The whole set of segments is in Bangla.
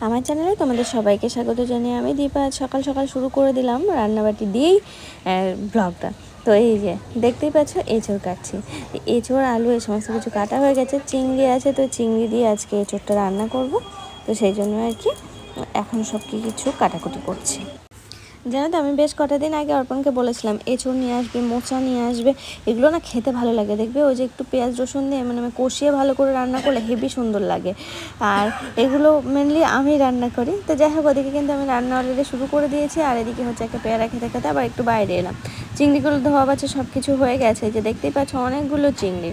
আমার চ্যানেলে তোমাদের সবাইকে স্বাগত জানিয়ে আমি দীপা সকাল সকাল শুরু করে দিলাম রান্নাবাটি দিয়েই ব্লগটা। তো এই যে দেখতেই পাচ্ছ এঁচড় কাটছি, এঁচড় আলু এই সমস্ত কিছু কাটা হয়ে গেছে, চিংড়ি আছে তো চিংড়ি দিয়ে আজকে এঁচড়টা রান্না করব। তো সেই জন্য আর কি এখন সব কিছু কাটাকুটি করছি। জানো তো আমি বেশ কটা দিন আগে অর্পণকে বলেছিলাম এঁচড় নিয়ে আসবে, মোচা নিয়ে আসবে, এগুলো না খেতে ভালো লাগে, দেখবে ওই যে একটু পেঁয়াজ রসুন দিয়ে মানে কষিয়ে ভালো করে রান্না করলে হেভি সুন্দর লাগে। আর এগুলো মেনলি আমি রান্না করি। তো যাই হোক ওদিকে কিন্তু আমি রান্না অলরেডি শুরু করে দিয়েছি, আর এদিকে হচ্ছে একটা পেয়ারা খেতে খেতে আবার একটু বাইরে এলাম। চিংড়িগুলো ধোয়া বাছা সব কিছু হয়ে গেছে, যে দেখতেই পাচ্ছ অনেকগুলো চিংড়ি।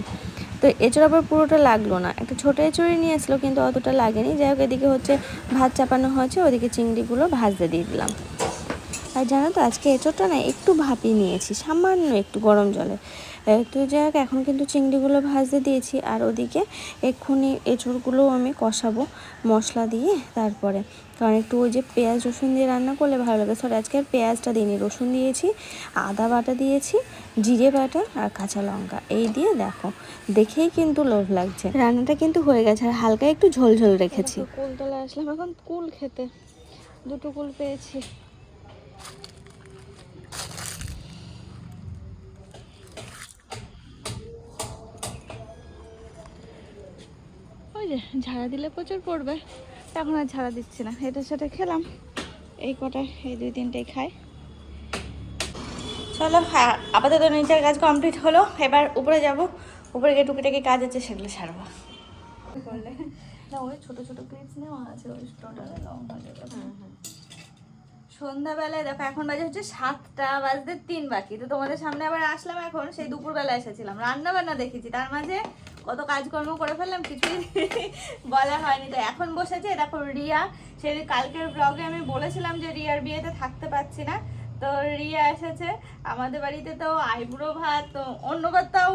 তো এঁচড় আবার পুরোটা লাগলো না, একটা ছোটো এঁচড়ই নিয়ে আসলো কিন্তু অতটা লাগেনি। যাই হোক এদিকে হচ্ছে ভাত চাপানো হয়েছে, ওদিকে চিংড়িগুলো ভাজতে দিয়ে দিলাম। আর জানো তো আজকে এঁচড়টা না একটু ভাপিয়ে নিয়েছি, সামান্য একটু গরম জলে। তো যাই হোক এখন কিন্তু চিংড়িগুলো ভাজতে দিয়েছি, আর ওদিকে এক্ষুনি এঁচড়গুলো আমি কষাবো মশলা দিয়ে তারপরে, কারণ একটু ওই যে পেঁয়াজ রসুন দিয়ে রান্না করলে ভালো লাগে। সরি আজকে আর পেঁয়াজটা দিইনি, রসুন দিয়েছি, আদা বাটা দিয়েছি, জিরে বাটা আর কাঁচা লঙ্কা, এই দিয়ে দেখো দেখেই কিন্তু লোভ লাগছে। রান্নাটা কিন্তু হয়ে গেছে, আর হালকা একটু ঝোল ঝোল রেখেছি। কুলতলা আসলাম এখন কুল খেতে, দুটো কুল পেয়েছি। ওই যে ঝাড়া দিলে প্রচুর পড়বে, এখন আর ঝাড়া দিচ্ছি না, এটার সাথে খেলাম এই কটা, এই দুই তিনটেই খাই। চলো আপাতত নিচের কাজ কমপ্লিট হলো, এবার উপরে যাব, উপরে গিয়ে টুকিটাকি কাজ আছে সেগুলো সারবো। করলে না ওই ছোটো ছোটো ক্লিপস নেওয়া আছে, ওই টোটালে লং হয়ে যাবে। সন্ধ্যাবেলায় দেখো এখন বাজে হচ্ছে 7টা বাজতে 3 বাকি। তো তোমাদের সামনে আবার আসলাম, এখন সেই দুপুরবেলা এসেছিলাম, রান্না বান্না দেখেছি, তার মাঝে কত কাজকর্ম করে ফেললাম কিছুই বলা হয়নি। তো এখন বসেছে দেখো রিয়া, সেই কালকের ব্লগে আমি বলেছিলাম যে রিয়ার বিয়েতে থাকতে পারছি না, তো রিয়া এসেছে আমাদের বাড়িতে। তো আইবুড়ো ভাত, তো অন্যবার তাও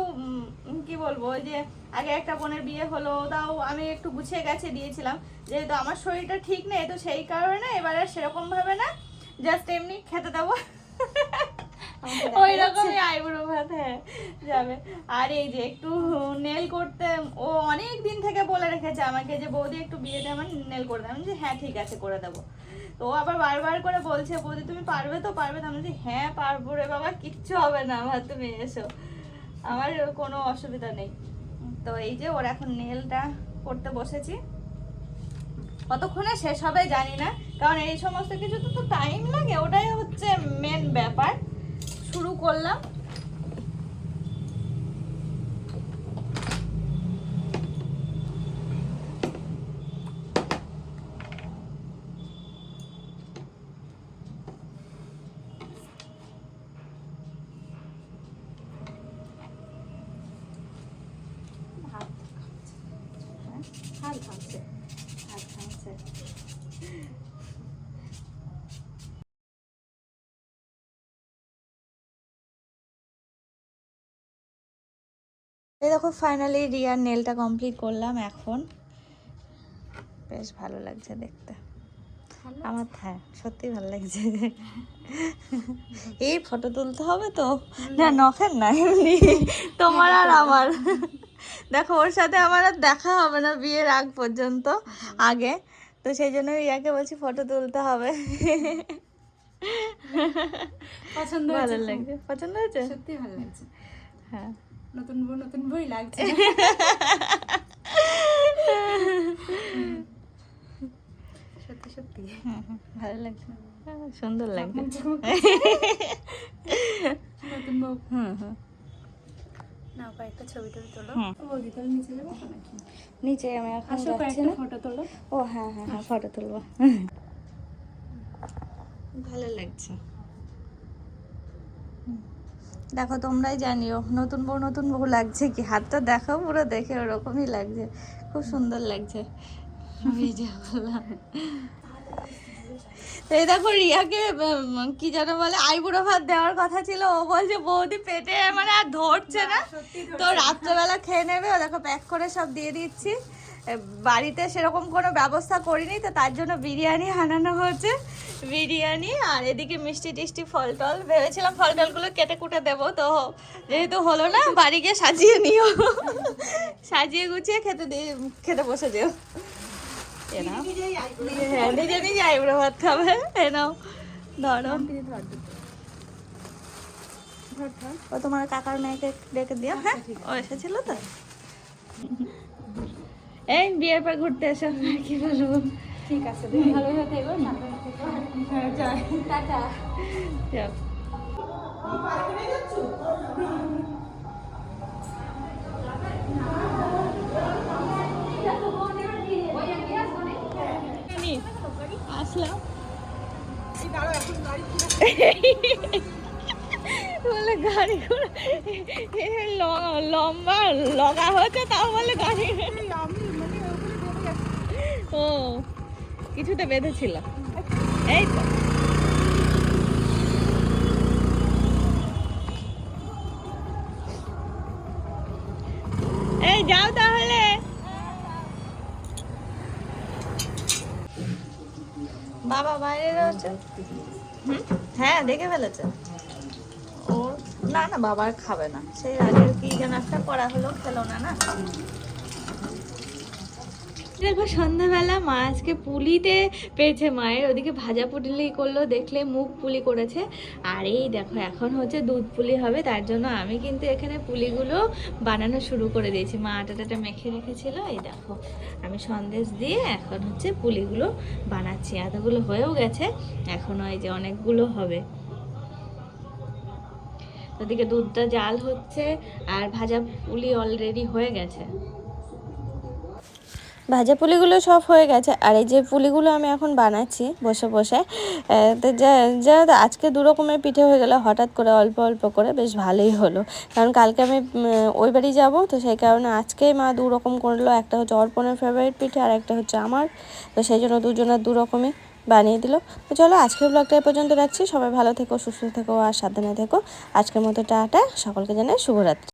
কি বলবো, ওই যে আগে একটা বোনের বিয়ে হলো, তাও আমি একটু গুছিয়ে গেছে দিয়েছিলাম, যেহেতু আমার শরীরটা ঠিক নেই তো সেই কারণে এবার আর সেরকম ভাবে না, জাস্ট এমনি খেতে দেবো ওই রকমই আইবুড়ো ভাত হ্যাঁ যাবে। আর এই যে একটু নেল করতে, ও অনেক দিন থেকে বলে রেখেছে আমাকে যে বৌদি একটু বিয়েতে আমার নেল করে দেবো, আমি যে হ্যাঁ ঠিক আছে করে দেবো। তো আবার বারবার করে বলছে বৌদি তুমি পারবে তো পারবে তো, আমি বলছি হ্যাঁ পারবো রে বাবা, কিচ্ছু হবে না আমার, তুমি এসো, আমার কোনো অসুবিধা নেই। তো এই যে ওর এখন নেলটা করতে বসেছি, কতক্ষণে শেষ হবে জানি না, কারণ এই সমস্ত কিছু তো টাইম লাগে, ওটাই হচ্ছে মেন ব্যাপার। শুরু করলাম, হাল খাচ্ছে হাল খাচ্ছে। এই দেখো ফাইনালি রিয়ার নেলটা কমপ্লিট করলাম, এখন বেশ ভালো লাগছে দেখতে আমার। হ্যাঁ সত্যি ভালো লাগছে। এই ফটো তুলতে হবে তো না, নখের না এমনি তোমার আর আমার, দেখো ওর সাথে আমার আর দেখা হবে না বিয়ের আগ পর্যন্ত আগে, তো সেই জন্য রিয়াকে বলছি ফটো তুলতে হবে। পছন্দ ভালো লাগছে, পছন্দ হয়েছে, সত্যি ভালো লাগছে। হ্যাঁ নতুন বই লাগছে সত্যি সত্যি ভালো লাগছে, সুন্দর লাগছে নতুন বউ। না একটা ছবি টবি তোলো, বৌদি তোলো, নিচে যাবো তো নাকি? নিচে আমি এখন যাচ্ছি না। ফটো তোলো। ও হ্যাঁ হ্যাঁ হ্যাঁ ফটো তুলবো, ভালো লাগছে। দেখো তোমরাই জানিও নতুন বউ লাগছে কি, হাতটা দেখো পুরো দেখে ওরকমই লাগছে, খুব সুন্দর লাগছে ভিডিও গুলো। এই দেখো রিয়াকে কি যেন বলে আইবুড়ো ভাত দেওয়ার কথা ছিল, ও বলছে বৌদি পেটে মানে আর ধরছে না, তো রাত্রেবেলা খেয়ে নেবে। ও দেখো প্যাক করে সব দিয়ে দিচ্ছি, বাড়িতে সেরকম কোনো ব্যবস্থা করিনি, তো তার জন্য বিরিয়ানি আনানো হচ্ছে, বিরিয়ানি আর এদিকে মিষ্টি টিষ্টি ফল টল, ভেবেছিলাম ফল টলগুলো কেটে কুটে দেবো, তো যেহেতু হলো না বাড়ি গিয়ে সাজিয়ে নিও, সাজিয়ে গুছিয়ে খেতে বসে যেও। এ নাও। হ্যাঁ নিজে নিজে আইব্রো ভাত খাবে। এ নাও ধরো। ও তোমার কাকার মেয়েকে ডেকে দিও। হ্যাঁ ও এসেছিল তো। এই বিয়ের পর ঘুরতে এসো আর কি বলবো। ঠিক আছে, তুমি ভালোভাবে থেকো, সাবধানে থেকো। হ্যাঁ, যাই। টাটা। যাও। আসলাম বলে গাড়ি ঘোড়া লম্বা লগা হচ্ছে তাও বলে গাড়ি ও কিছুতে বেঁধেছিল এই তো এই যাও তাহলে বাবা বাইরে রয়েছে হ্যাঁ দেখে ফেলেছে ও না না বাবার খাবে না সেই আগে কি যেন একটা করা হলো খেলো না না দেখো সন্ধ্যাবেলা মা আজকে পুলিতে পেয়েছে মায়ের ওদিকে ভাজা পুলি করলো দেখলে মুগ পুলি করেছে আর এই দেখো এখন হচ্ছে দুধ পুলি হবে তার জন্য আমি কিন্তু এখানে পুলিগুলো বানানো শুরু করে দিয়েছি মা আটাটা মেখে রেখেছিল এই দেখো আমি সন্দেশ দিয়ে এখন হচ্ছে পুলিগুলো বানাচ্ছি এতগুলো হয়েও গেছে এখনো এই যে অনেকগুলো হবে ওদিকে দুধটা জাল হচ্ছে আর ভাজা পুলি অলরেডি হয়ে গেছে ভাজা পুলিগুলো সব হয়ে গেছে আর এই যে পুলিগুলো আমি এখন বানাচ্ছি বসে বসে তো যা আজকে দু রকমের পিঠে হয়ে গেলো হঠাৎ করে অল্প অল্প করে বেশ ভালোই হলো কারণ কালকে আমি ওই বাড়ি যাবো তো সেই কারণে আজকেই মা দু রকম করলো একটা হচ্ছে অর্পণের ফেভারিট পিঠে আর একটা হচ্ছে আমার তো সেই জন্য দুজনের দু রকমই বানিয়ে দিল তো চলো আজকের ব্লগটা এ পর্যন্ত রাখছি সবাই ভালো থেকো সুস্থ থেকো আর সাবধানে থেকো আজকের মতো টাটা সকলকে জানাই শুভরাত্রি